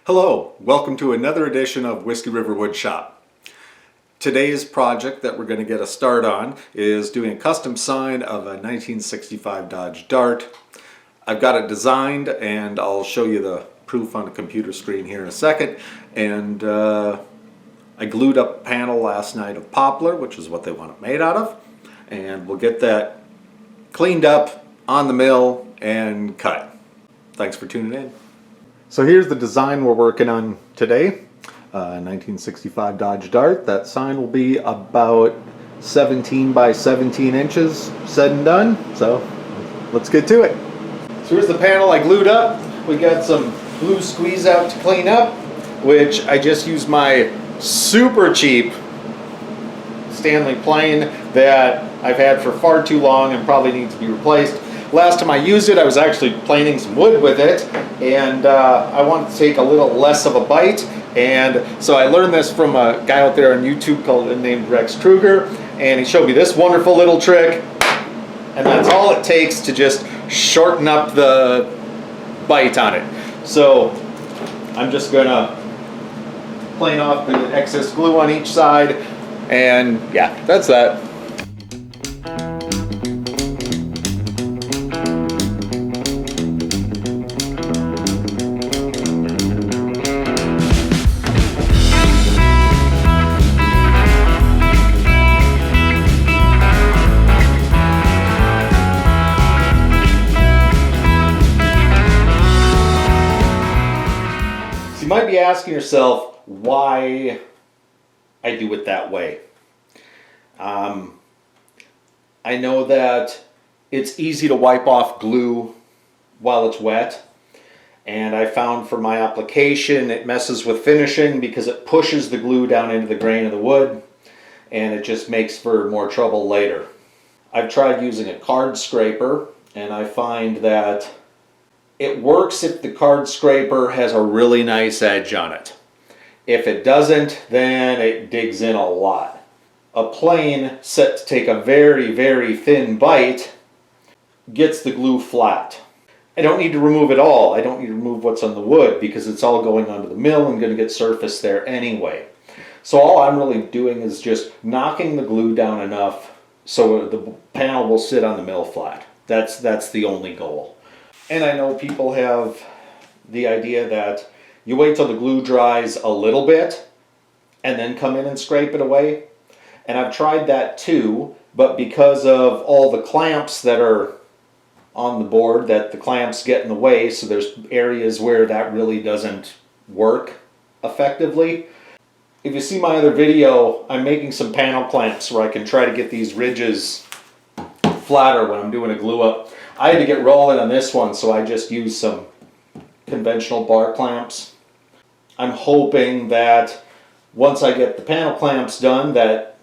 Hello, welcome to another edition of Whiskey River Wood Shop. Today's project that we're going to get a start on is doing a custom sign of a 1965 Dodge Dart. I've got it designed and I'll show you the proof on the computer screen here in a second. And I glued up a panel last night of poplar, which is what they want it made out of. And we'll get that cleaned up on the mill and cut. Thanks for tuning in. So here's the design we're working on today. 1965 Dodge Dart. That sign will be about 17 by 17 inches said and done. So let's get to it. So here's the panel I glued up. We got some glue squeeze out to clean up, which I just used my super cheap Stanley plane that I've had for far too long and probably needs to be replaced. Last time I used it, I was actually planing some wood with it, and I wanted to take a little less of a bite, and so I learned this from a guy out there on YouTube named Rex Kruger, and he showed me this wonderful little trick, and that's all it takes to just shorten up the bite on it. So I'm just gonna plane off the excess glue on each side, and yeah, that's that. You might be asking yourself why I do it that way. I know that it's easy to wipe off glue while it's wet, and I found for my application it messes with finishing because it pushes the glue down into the grain of the wood, and it just makes for more trouble later. I've tried using a card scraper, and I find that it works if the card scraper has a really nice edge on it. If it doesn't, then it digs in a lot. A plane set to take a very, very thin bite gets the glue flat. I don't need to remove it all. I don't need to remove what's on the wood because it's all going onto the mill and going to get surface there anyway. So all I'm really doing is just knocking the glue down enough so the panel will sit on the mill flat. That's the only goal. And I know people have the idea that you wait till the glue dries a little bit and then come in and scrape it away. And I've tried that too, but because of all the clamps that are on the board, that the clamps get in the way, so there's areas where that really doesn't work effectively. If you see my other video, I'm making some panel clamps where I can try to get these ridges flatter when I'm doing a glue up. I had to get rolling on this one, so I just used some conventional bar clamps. I'm hoping that once I get the panel clamps done, that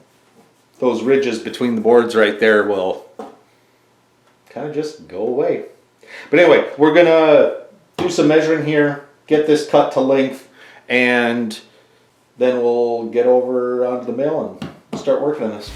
those ridges between the boards right there will kind of just go away. But anyway, we're gonna do some measuring here, get this cut to length, and then we'll get over onto the mill and start working on this.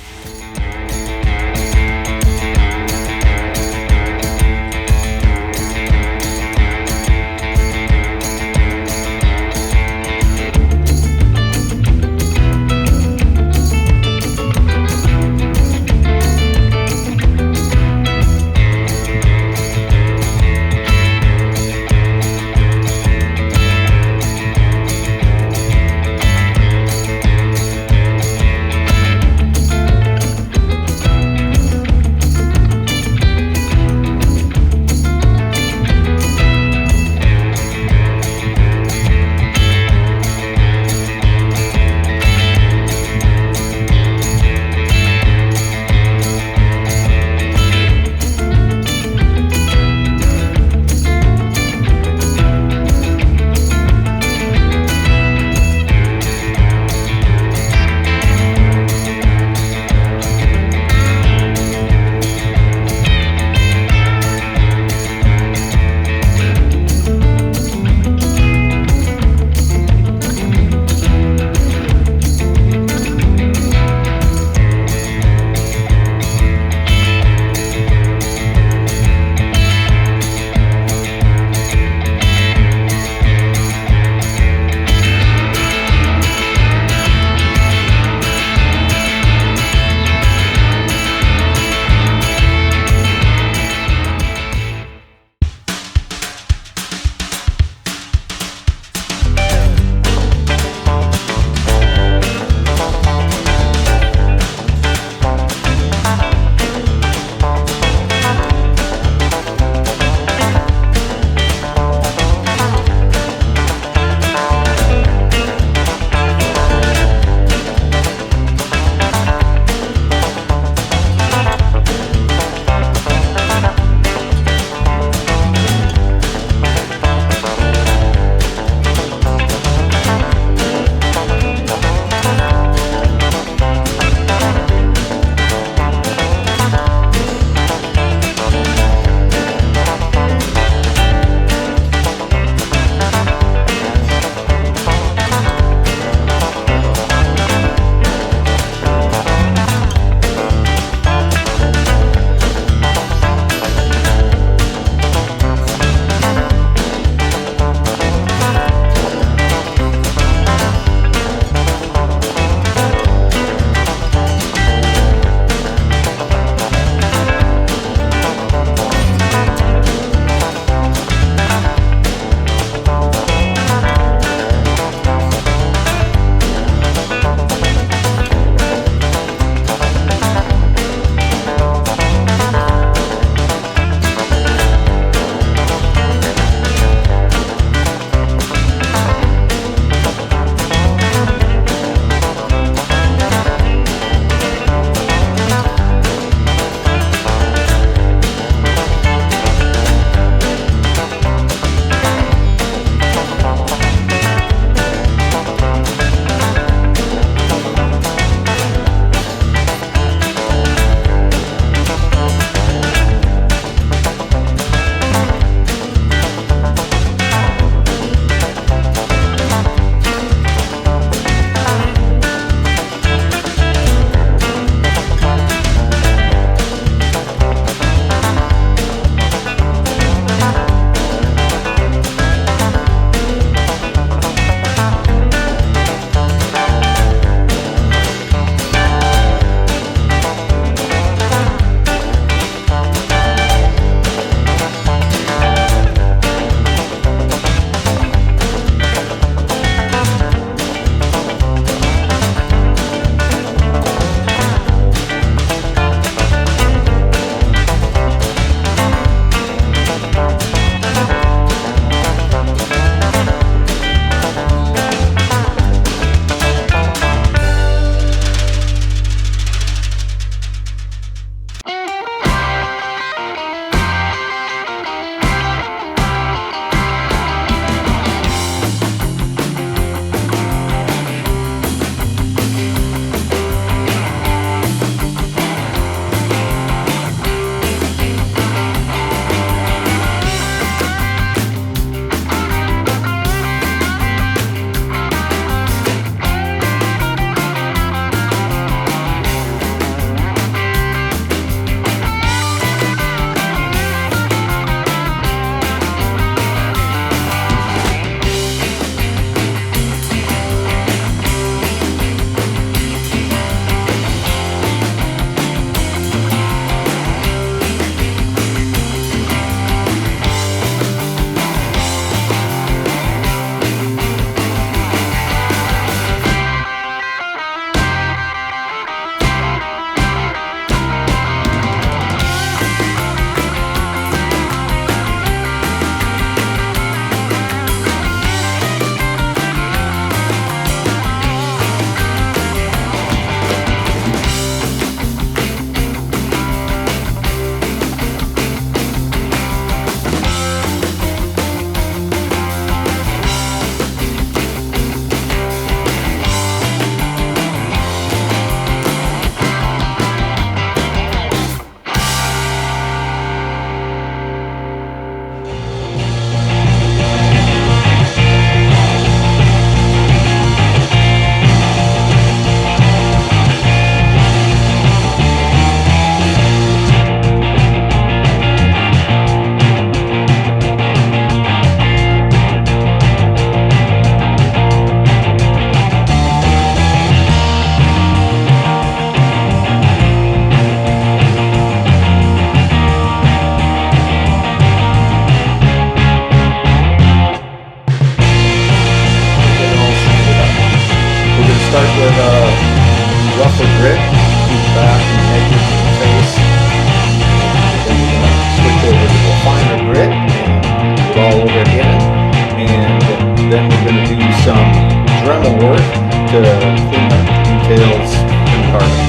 grit through the back and the edges of the face. Then we're going to switch over to the finer grit and do it all over again. And then we're going to do some Dremel work to clean up the details in the carbon.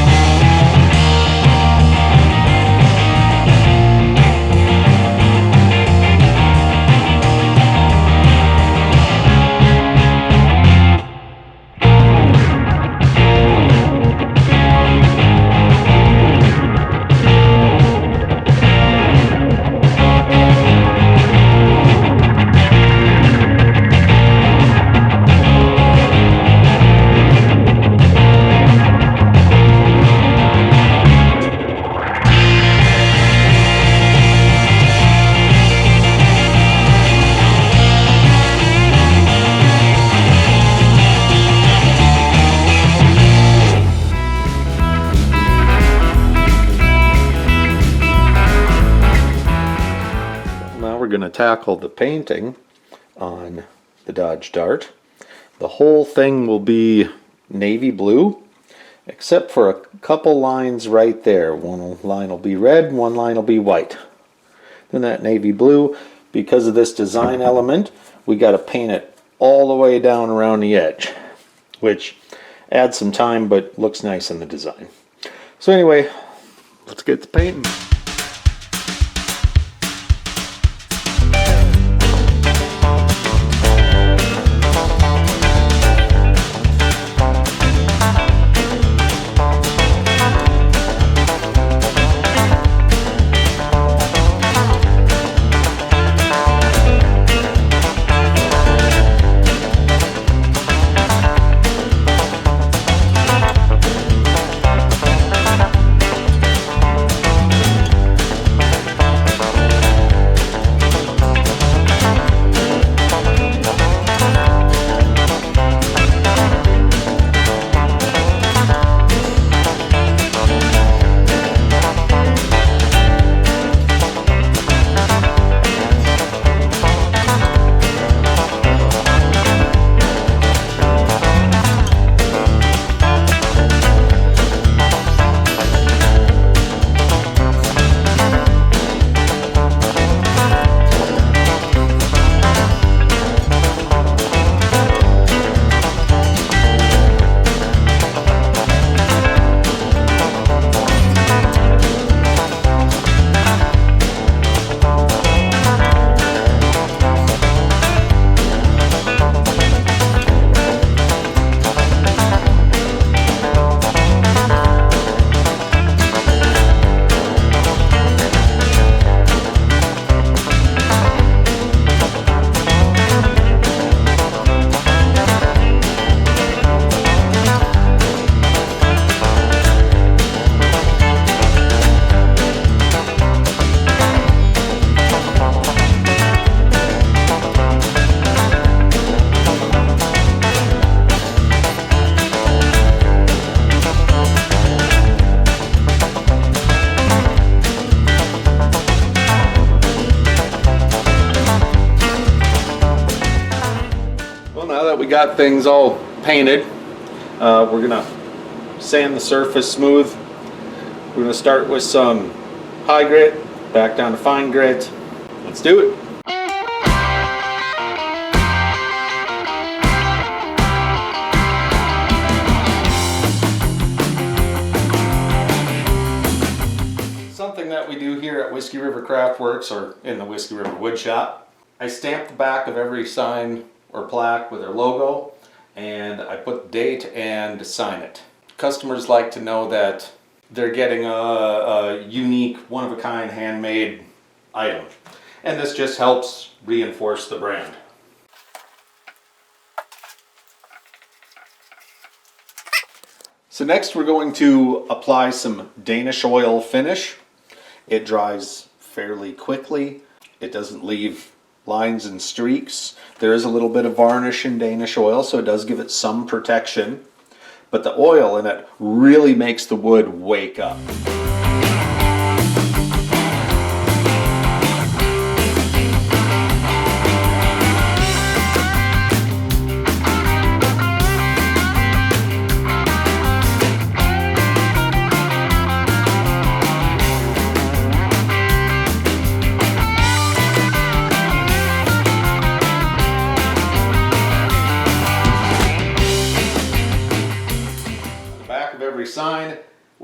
We're going to tackle the painting on the Dodge Dart. The whole thing will be navy blue, except for a couple lines right there. One line will be red, one line will be white. Then that navy blue, because of this design element, we got to paint it all the way down around the edge, which adds some time but looks nice in the design. So anyway, let's get to painting. We got things all painted. We're gonna sand the surface smooth. We're gonna start with some high grit, back down to fine grit. Let's do it. Something that we do here at Whiskey River Craft Works, or in the Whiskey River Wood Shop, I stamp the back of every sign or plaque with their logo, and I put the date and sign it. Customers like to know that they're getting a unique, one-of-a-kind, handmade item, and this just helps reinforce the brand. So next we're going to apply some Danish oil finish. It dries fairly quickly. It doesn't leave lines and streaks. There is a little bit of varnish in Danish oil, so it does give it some protection, but the oil in it really makes the wood wake up.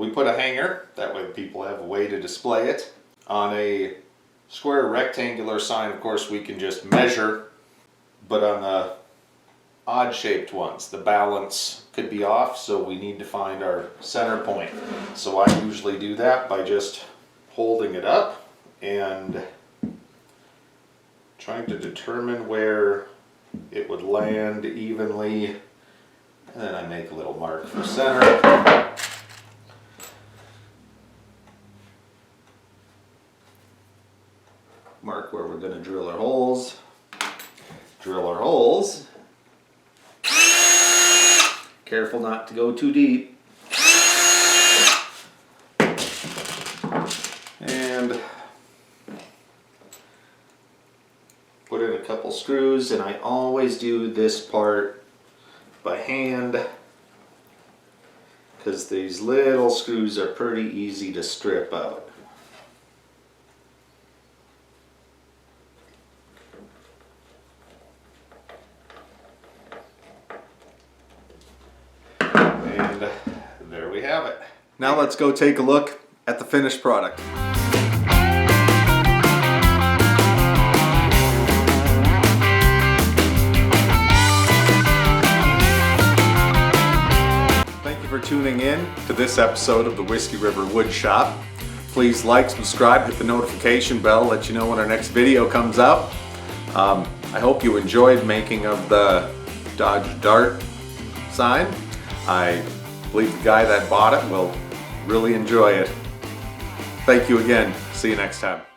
We put a hanger, that way people have a way to display it. On a square rectangular sign, of course, we can just measure, but on the odd shaped ones, the balance could be off, so we need to find our center point. So I usually do that by just holding it up and trying to determine where it would land evenly, and then I make a little mark for center. Mark where we're going to drill our holes. Drill our holes. Careful not to go too deep. And put in a couple screws, and I always do this part by hand because these little screws are pretty easy to strip out. And there we have it. Now let's go take a look at the finished product. Thank you for tuning in to this episode of the Whiskey River Wood Shop. Please like, subscribe, hit the notification bell, let you know when our next video comes out. I hope you enjoyed making of the Dodge Dart sign. I believe the guy that bought it will really enjoy it. Thank you again. See you next time.